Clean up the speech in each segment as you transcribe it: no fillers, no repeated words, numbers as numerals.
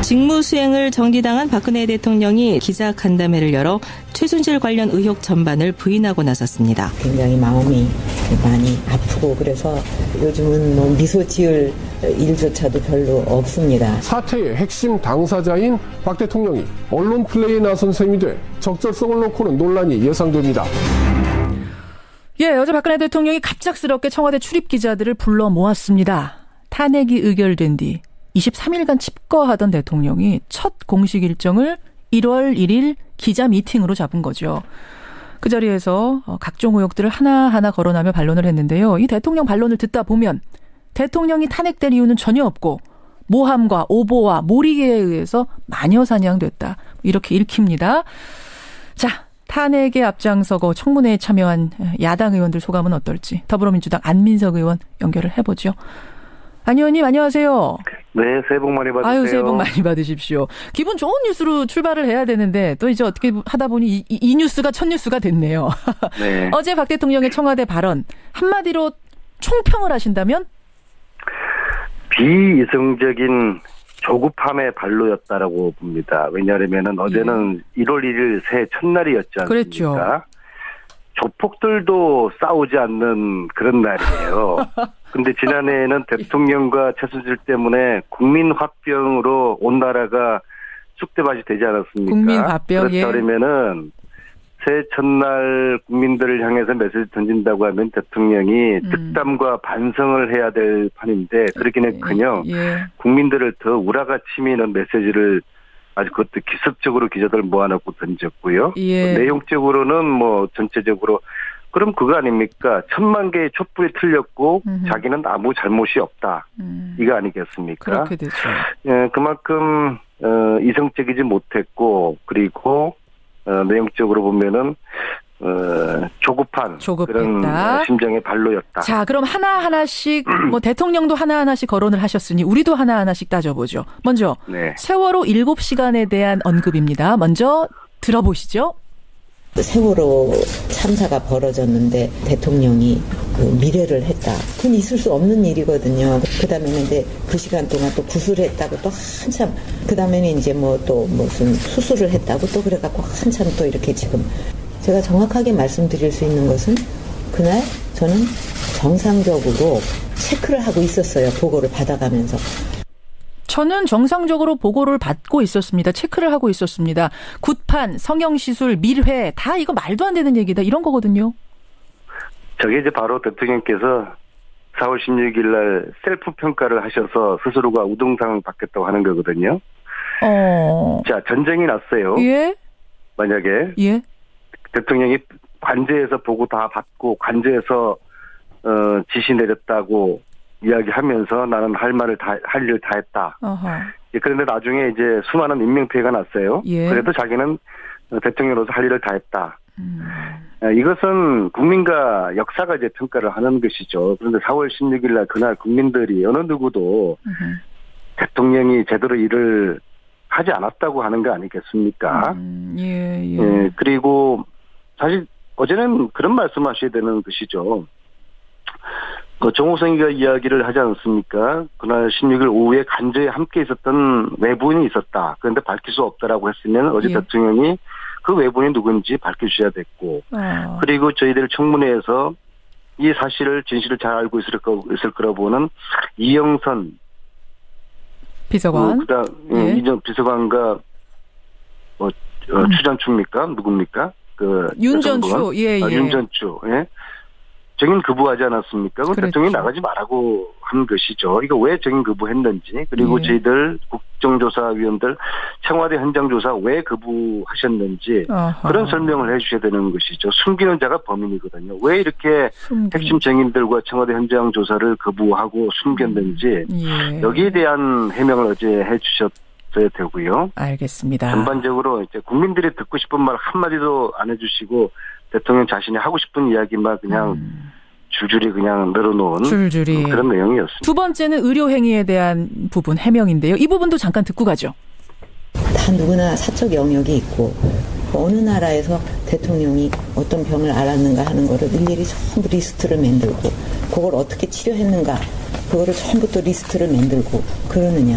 직무 수행을 정지당한 박근혜 대통령이 기자간담회를 열어 최순실 관련 의혹 전반을 부인하고 나섰습니다. 굉장히 마음이 많이 아프고 그래서 요즘은 뭐 미소 지을 일조차도 별로 없습니다. 사태의 핵심 당사자인 박 대통령이 언론 플레이에 나선 셈이 돼 적절성을 놓고는 논란이 예상됩니다. 예, 어제 박근혜 대통령이 갑작스럽게 청와대 출입 기자들을 불러 모았습니다. 탄핵이 의결된 뒤 23일간 칩거하던 대통령이 첫 공식 일정을 1월 1일 기자 미팅으로 잡은 거죠. 그 자리에서 각종 의혹들을 하나하나 거론하며 반론을 했는데요. 이 대통령 반론을 듣다 보면 대통령이 탄핵될 이유는 전혀 없고 모함과 오보와 몰이에 의해서 마녀 사냥됐다. 이렇게 읽힙니다. 자, 탄핵에 앞장서고 청문회에 참여한 야당 의원들 소감은 어떨지 더불어민주당 안민석 의원 연결을 해보죠. 안 의원님 안녕하세요. 네, 새해 복 많이 받으세요. 아유, 새해 복 많이 받으십시오. 기분 좋은 뉴스로 출발을 해야 되는데 또 이제 어떻게 하다 보니 이 뉴스가 첫 뉴스가 됐네요. 네. 어제 박 대통령의 청와대 발언 한마디로 총평을 하신다면? 비이성적인 조급함의 발로였다라고 봅니다. 왜냐하면 어제는 1월 1일 새해 첫날이었지 않습니까? 그랬죠. 조폭들도 싸우지 않는 그런 날이에요. 근데 지난해에는 대통령과 최순실 때문에 국민 화병으로 온 나라가 쑥대밭이 되지 않았습니까? 국민 화병, 그렇다면은 새해 첫날 국민들을 향해서 메시지 던진다고 하면 대통령이 득담과 반성을 해야 될 판인데 그러기는커녕 국민들을 더 우라가치미는 메시지를 아주 그것도 기습적으로 기자들 모아놓고 던졌고요. 내용적으로는 뭐 전체적으로 그럼 그거 아닙니까? 1000만 개의 촛불이 틀렸고 자기는 아무 잘못이 없다. 이거 아니겠습니까? 그렇게 되죠. 예, 그만큼 이성적이지 못했고 그리고 내용적으로 보면은 조급한 그런 심정의 발로였다. 자, 그럼 하나하나씩 뭐 대통령도 하나하나씩 거론을 하셨으니 우리도 하나하나씩 따져보죠. 먼저 세월호 7시간에 대한 언급입니다. 먼저 들어보시죠. 세월호 참사가 벌어졌는데 대통령이 그 미래를 했다. 그건 있을 수 없는 일이거든요. 그 다음에는 이제 그 시간 동안 또 구술을 했다고 또 한참, 그 다음에는 이제 뭐 또 무슨 수술을 했다고 또 그래갖고 한참 또 이렇게 지금 제가 정확하게 말씀드릴 수 있는 것은 그날 저는 정상적으로 체크를 하고 있었어요. 보고를 받아가면서. 저는 정상적으로 보고를 받고 있었습니다. 체크를 하고 있었습니다. 굿판, 성형시술, 밀회 다 이거 말도 안 되는 얘기다. 이런 거거든요. 저게 이제 바로 대통령께서 4월 16일 날 셀프 평가를 하셔서 스스로가 우등상 받겠다고 하는 거거든요. 자, 전쟁이 났어요. 예? 만약에. 예? 대통령이 관저에서 보고 다 받고 관저에서 지시 내렸다고 이야기하면서 나는 할 일을 다 했다. 그런데 나중에 이제 수많은 인명피해가 났어요. 그래도 자기는 대통령으로서 할 일을 다 했다. 이것은 국민과 역사가 이제 평가를 하는 것이죠. 그런데 4월 16일 날 그날 국민들이 어느 누구도 대통령이 제대로 일을 하지 않았다고 하는 거 아니겠습니까? 그리고 사실 어제는 그런 말씀하셔야 되는 것이죠. 정호성이가 이야기를 하지 않습니까? 그날 16일 오후에 간저에 함께 있었던 외부인이 있었다. 그런데 밝힐 수 없다라고 했으면 어제 대통령이 그 외부인이 누군지 밝혀주셔야 됐고 그리고 저희들 청문회에서 이 사실을 진실을 잘 알고 있을 거라고 보는 이영선 비서관, 그다음 이정 비서관과 추전추입니까? 누굽니까? 윤전추, 윤전추, 정인 거부하지 않았습니까? 그럼 대통령이 나가지 말라고 한 것이죠. 이거 왜 정인 거부했는지 그리고 저희들 국정조사위원들 청와대 현장조사 왜 거부하셨는지 그런 설명을 해주셔야 되는 것이죠. 숨기는 자가 범인이거든요. 왜 이렇게 핵심 정인들과 청와대 현장조사를 거부하고 숨겼는지 여기에 대한 해명을 어제 해주셨어야 되고요. 알겠습니다. 전반적으로 이제 국민들이 듣고 싶은 말 한마디도 안 해주시고 대통령 자신이 하고 싶은 이야기만 그냥 줄줄이 그냥 늘어놓은 그런 내용이었습니다. 두 번째는 의료행위에 대한 부분 해명인데요. 이 부분도 잠깐 듣고 가죠. 다 누구나 사적 영역이 있고 어느 나라에서 대통령이 어떤 병을 앓았는가 하는 거를 일일이 전부 리스트를 만들고 그걸 어떻게 치료했는가 그거를 전부 또 리스트를 만들고 그러느냐.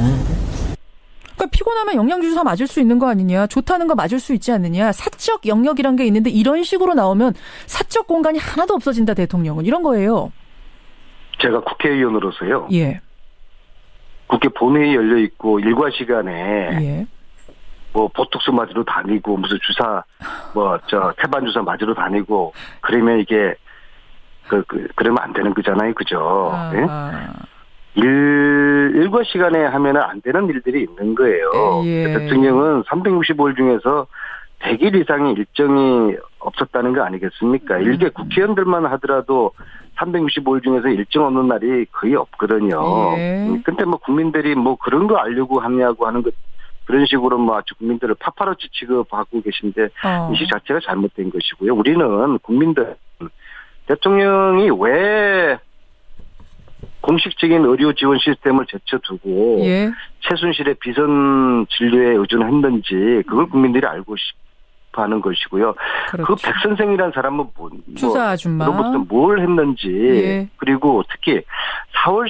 그러니까 피곤하면 영양주사 맞을 수 있는 거 아니냐. 좋다는 거 맞을 수 있지 않느냐. 사적 영역이란 게 있는데 이런 식으로 나오면 사적 공간이 하나도 없어진다 대통령은. 이런 거예요. 제가 국회의원으로서요. 예. 국회 본회의 열려 있고 일과 시간에 예. 뭐 보톡스 맞으러 다니고 무슨 주사 태반 주사 맞으러 다니고 그러면 이게 그러면 안 되는 거잖아요, 그죠? 예? 일과 시간에 하면은 안 되는 일들이 있는 거예요. 예. 대통령은 365일 중에서 100일 이상의 일정이 없었다는 거 아니겠습니까? 일개 국회의원들만 하더라도 365일 중에서 일정 없는 날이 거의 없거든요. 예. 근데 뭐 국민들이 뭐 그런 거 알려고 하냐고 하는 것, 그런 식으로 뭐 아주 국민들을 파파라치 취급하고 계신데 인식 자체가 잘못된 것이고요. 우리는 국민들, 대통령이 왜 공식적인 의료 지원 시스템을 제쳐두고 예. 최순실의 비선 진료에 의존했는지 그걸 국민들이 알고 싶어하는 것이고요. 그렇죠. 그 백 선생이라는 사람은 주사 아줌마 뭘 했는지 예. 그리고 특히 4월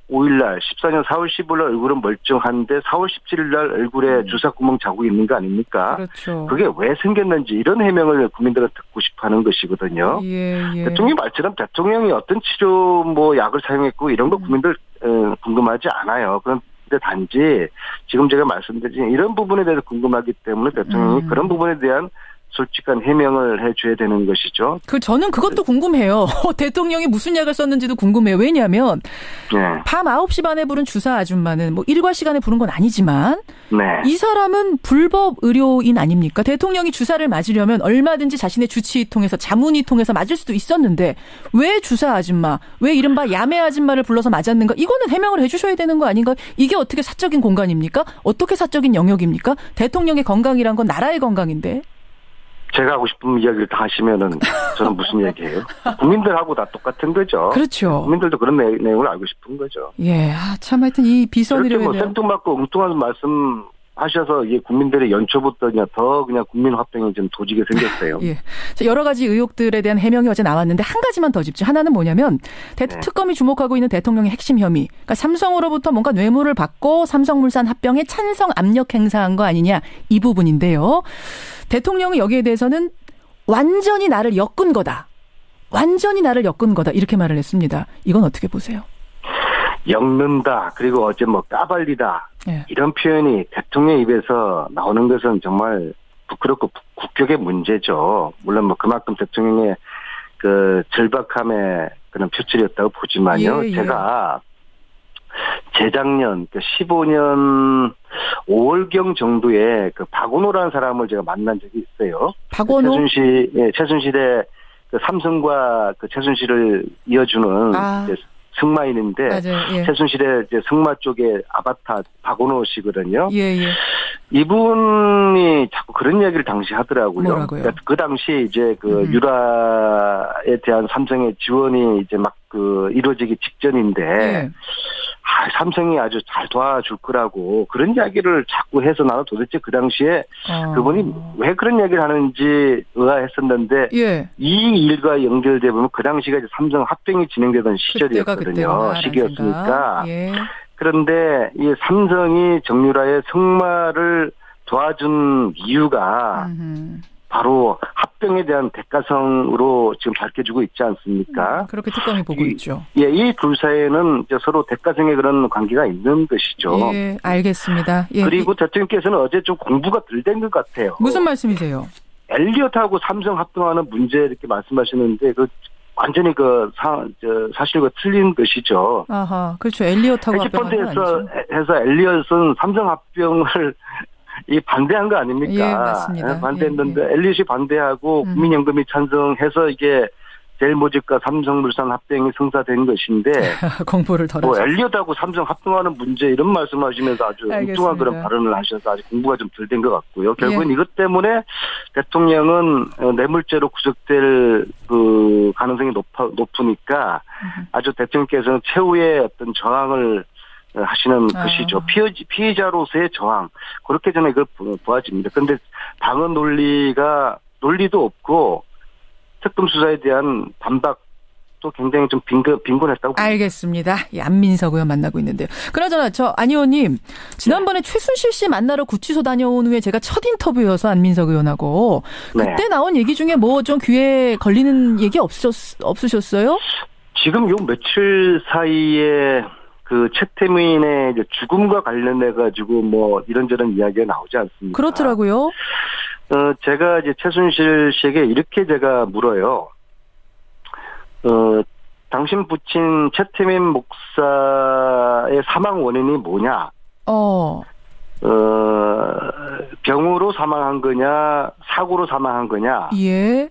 15일 날 14년 4월 15일 날 얼굴은 멀쩡한데 4월 17일 날 얼굴에 주사구멍 자국이 있는 거 아닙니까? 그렇죠. 그게 왜 생겼는지 이런 해명을 국민들은 듣고 싶어하는 것이거든요. 예. 대통령 말처럼 대통령이 어떤 치료 약을 사용했고 이런 거 국민들 궁금하지 않아요. 그런데 단지 지금 제가 말씀드린 이런 부분에 대해서 궁금하기 때문에 대통령이 그런 부분에 대한 솔직한 해명을 해줘야 되는 것이죠. 저는 그것도 궁금해요. 대통령이 무슨 약을 썼는지도 궁금해요. 왜냐하면 네. 밤 9시 반에 부른 주사 아줌마는 뭐 일과 시간에 부른 건 아니지만 네. 이 사람은 불법 의료인 아닙니까? 대통령이 주사를 맞으려면 얼마든지 자신의 주치 통해서 자문이 통해서 맞을 수도 있었는데 왜 주사 아줌마, 왜 이른바 야매 아줌마를 불러서 맞았는가? 이거는 해명을 해주셔야 되는 거 아닌가? 이게 어떻게 사적인 공간입니까? 어떻게 사적인 영역입니까? 대통령의 건강이란 건 나라의 건강인데. 제가 하고 싶은 이야기를 다 하시면은 저는 무슨 얘기예요? 국민들하고 다 똑같은 거죠. 그렇죠. 국민들도 그런 내용을 알고 싶은 거죠. 예, 참 하여튼 이 비선 이렇게 의료에 대한 생뚱맞고 엉뚱한 말씀 하셔서 이게 국민들의 연초부터 더 국민 화병이 좀 도지게 생겼어요. 예. 여러 가지 의혹들에 대한 해명이 어제 나왔는데 한 가지만 더 짚죠. 하나는 뭐냐면 특검이 주목하고 있는 대통령의 핵심 혐의. 그러니까 삼성으로부터 뭔가 뇌물을 받고 삼성물산 합병에 찬성 압력 행사한 거 아니냐 이 부분인데요. 대통령은 여기에 대해서는 완전히 나를 엮은 거다. 완전히 나를 엮은 거다. 이렇게 말을 했습니다. 이건 어떻게 보세요? 엮는다. 그리고 어제 까발리다. 예. 이런 표현이 대통령 입에서 나오는 것은 정말 부끄럽고 국격의 문제죠. 물론 그만큼 대통령의 절박함의 그런 표출이었다고 보지만요. 예. 제가 재작년 15년 5월경 정도에 박원호라는 사람을 제가 만난 적이 있어요. 박원호? 최순실의 삼성과 최순실을 이어주는 승마인인데 맞아요. 예. 최순실의 승마 쪽에 아바타 박원호 씨거든요. 예. 이분이 자꾸 그런 이야기를 당시 하더라고요. 뭐라고요? 그러니까 그 당시 이제 유라에 대한 삼성의 지원이 이제 이루어지기 직전인데 예. 삼성이 아주 잘 도와줄 거라고 그런 이야기를 자꾸 해서 나는 도대체 그 당시에 그분이 왜 그런 이야기를 하는지 의아했었는데 예. 이 일과 연결돼 보면 그 당시가 이제 삼성 합병이 진행되던 시절이었거든요. 시기였으니까. 예. 그런데 이 삼성이 정유라의 승마를 도와준 이유가 바로 합병에 대한 대가성으로 지금 밝혀지고 있지 않습니까? 그렇게 특검이 보고 있죠. 예, 이 둘 사이에는 이제 서로 대가성의 그런 관계가 있는 것이죠. 예, 알겠습니다. 예. 그리고 대통령께서는 어제 좀 공부가 덜 된 것 같아요. 무슨 말씀이세요? 엘리엇하고 삼성 합병하는 문제 이렇게 말씀하시는데 완전히 사실과 틀린 것이죠. 아하, 그렇죠. 엘리엇하고 합병하는 건 아니죠. 해서 엘리엇은 삼성 합병을 반대한 거 아닙니까? 예, 맞습니다. 반대했는데 예. 엘리엇이 반대하고 국민연금이 찬성해서 이게 제일모직과 삼성물산 합병이 성사된 것인데 공부를 덜 하셨어요. 엘리엇하고 삼성 합병하는 문제 이런 말씀하시면서 아주 엉뚱한 그런 발언을 하셔서 아직 공부가 좀 덜 된 것 같고요. 결국은 이것 때문에 대통령은 뇌물죄로 구속될 가능성이 높으니까 아주 대통령께서는 최후의 어떤 저항을 하시는 것이죠. 피해자로서의 저항. 그렇게 저는 이걸 보아집니다. 그런데 당헌 논리도 없고 특검 수사에 대한 반박 또 굉장히 좀 빈곤했다고 봅니다. 알겠습니다. 이 안민석 의원 만나고 있는데요. 그나저나 안 의원님 지난번에 최순실 씨 만나러 구치소 다녀온 후에 제가 첫 인터뷰여서 안민석 의원하고 그때 나온 얘기 중에 뭐 좀 귀에 걸리는 얘기 없으셨어요? 지금 요 며칠 사이에 그 최태민의 이제 죽음과 관련해 가지고 뭐 이런저런 이야기가 나오지 않습니까? 그렇더라고요. 제가 이제 최순실 씨에게 이렇게 제가 물어요. 당신 부친 최태민 목사의 사망 원인이 뭐냐? 병으로 사망한 거냐, 사고로 사망한 거냐? 예.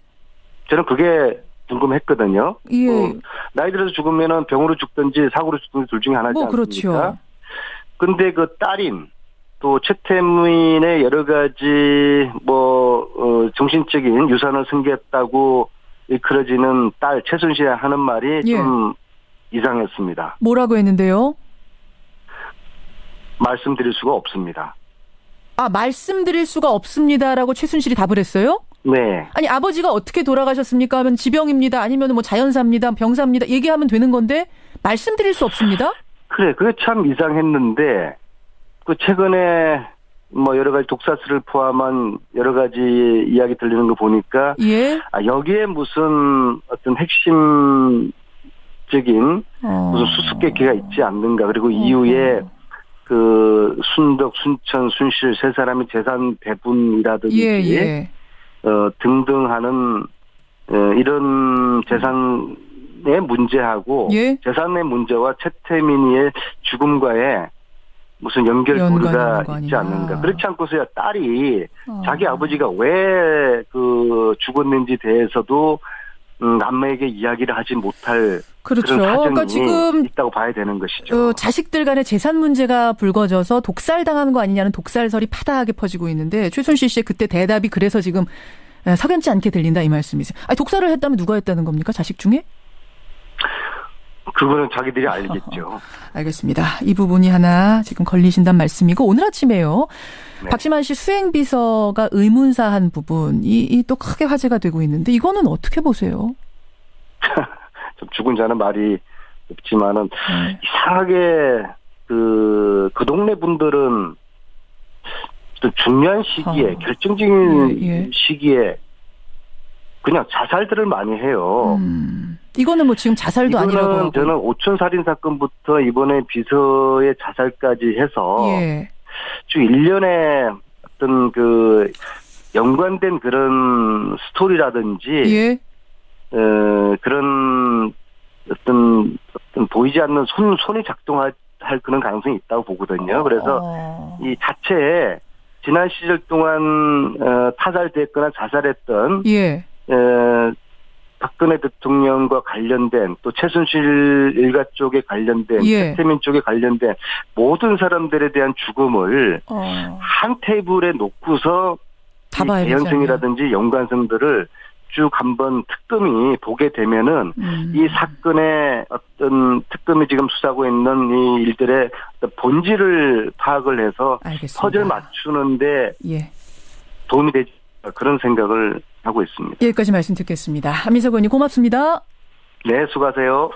저는 그게 궁금했거든요. 예. 나이 들어서 죽으면은 병으로 죽든지 사고로 죽든지 둘 중에 하나지 않습니까? 그렇죠. 근데 그 딸인 또 최태민의 여러 가지 정신적인 유산을 승계했다고 이끌어지는 딸 최순실이 하는 말이 좀 이상했습니다. 뭐라고 했는데요? 말씀드릴 수가 없습니다. 말씀드릴 수가 없습니다라고 최순실이 답을 했어요? 네. 아니 아버지가 어떻게 돌아가셨습니까? 하면 지병입니다. 아니면 뭐 자연사입니다. 병사입니다. 얘기하면 되는 건데 말씀드릴 수 없습니다. 그래, 그게 참 이상했는데 그 최근에 뭐 여러 가지 독사스를 포함한 여러 가지 이야기 들리는 거 보니까 여기에 무슨 어떤 핵심적인 무슨 수수께끼가 있지 않는가. 그리고 이후에 그 순덕, 순천, 순실 세 사람의 재산 배분이라든지 등등 하는 이런 재산의 문제하고 재산의 문제와 최태민이의 죽음과의 무슨 연결고리가 있지 않는가. 그렇지 않고서야 딸이 자기 아버지가 왜 그 죽었는지 대해서도 남에게 이야기를 하지 못할 그렇죠. 그런 사정이 그러니까 지금 있다고 봐야 되는 것이죠. 자식들 간의 재산 문제가 불거져서 독살당한 거 아니냐는 독살설이 파다하게 퍼지고 있는데 최순실 씨의 그때 대답이 그래서 지금 석연치 않게 들린다 이 말씀이세요. 독살을 했다면 누가 했다는 겁니까? 자식 중에? 그거는 자기들이 알겠죠. 알겠습니다. 이 부분이 하나 지금 걸리신단 말씀이고 오늘 아침에요. 박심환 씨 수행비서가 의문사한 부분이 또 크게 화제가 되고 있는데 이거는 어떻게 보세요? 좀 죽은 자는 말이 없지만은 이상하게 그 동네 분들은 또 중요한 시기에 결정적인 시기에 그냥 자살들을 많이 해요. 이거는 뭐 지금 자살도 아니라고 하고. 저는 오촌 살인 사건부터 이번에 비서의 자살까지 해서 쭉 1년에 어떤 그 연관된 그런 스토리라든지 그런 어떤 보이지 않는 손이 작동할 그런 가능성이 있다고 보거든요. 그래서 이 자체에 지난 시절 동안 타살됐거나 자살했던 박근혜 대통령과 관련된 또 최순실 일가 쪽에 관련된 최태민 쪽에 관련된 모든 사람들에 대한 죽음을 한 테이블에 놓고서 개연성이라든지 연관성들을 쭉 한번 특검이 보게 되면은 이 사건의 어떤 특검이 지금 수사하고 있는 이 일들의 본질을 파악을 해서 퍼즐 맞추는데 도움이 되지 그런 생각을 하고 있습니다. 여기까지 말씀 듣겠습니다. 안민석 의원님 고맙습니다. 네, 수고하세요.